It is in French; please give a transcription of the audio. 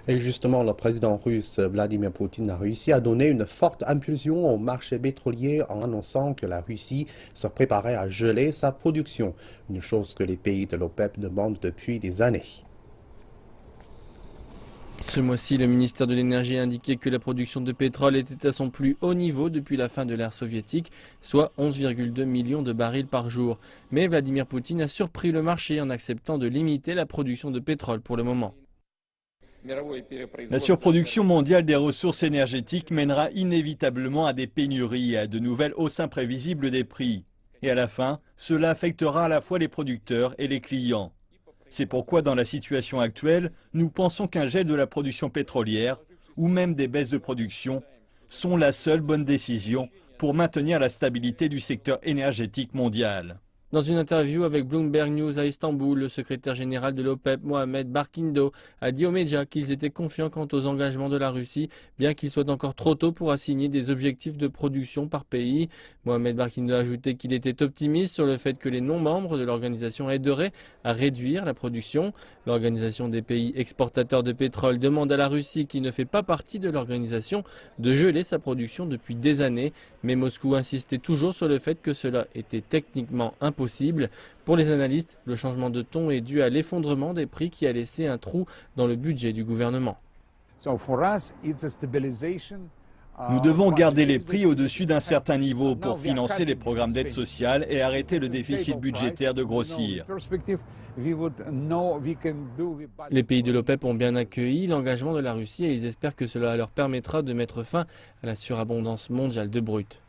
Et justement, le président russe Vladimir Poutine a réussi à donner une forte impulsion au marché pétrolier en annonçant que la Russie se préparait à geler sa production, une chose que les pays de l'OPEP demandent depuis des années. Ce mois-ci, le ministère de l'Énergie a indiqué que la production de pétrole était à son plus haut niveau depuis la fin de l'ère soviétique, soit 11,2 millions de barils par jour. Mais Vladimir Poutine a surpris le marché en acceptant de limiter la production de pétrole pour le moment. La surproduction mondiale des ressources énergétiques mènera inévitablement à des pénuries et à de nouvelles hausses imprévisibles des prix. Et à la fin, cela affectera à la fois les producteurs et les clients. C'est pourquoi dans la situation actuelle, nous pensons qu'un gel de la production pétrolière, ou même des baisses de production, sont la seule bonne décision pour maintenir la stabilité du secteur énergétique mondial. Dans une interview avec Bloomberg News à Istanbul, le secrétaire général de l'OPEP, Mohamed Barkindo, a dit aux médias qu'ils étaient confiants quant aux engagements de la Russie, bien qu'il soit encore trop tôt pour assigner des objectifs de production par pays. Mohamed Barkindo a ajouté qu'il était optimiste sur le fait que les non-membres de l'organisation aideraient à réduire la production. L'organisation des pays exportateurs de pétrole demande à la Russie, qui ne fait pas partie de l'organisation, de geler sa production depuis des années, mais Moscou insistait toujours sur le fait que cela était techniquement impossible. Pour les analystes, le changement de ton est dû à l'effondrement des prix qui a laissé un trou dans le budget du gouvernement. Nous devons garder les prix au-dessus d'un certain niveau pour financer les programmes d'aide sociale et arrêter le déficit budgétaire de grossir. Les pays de l'OPEP ont bien accueilli l'engagement de la Russie et ils espèrent que cela leur permettra de mettre fin à la surabondance mondiale de brut.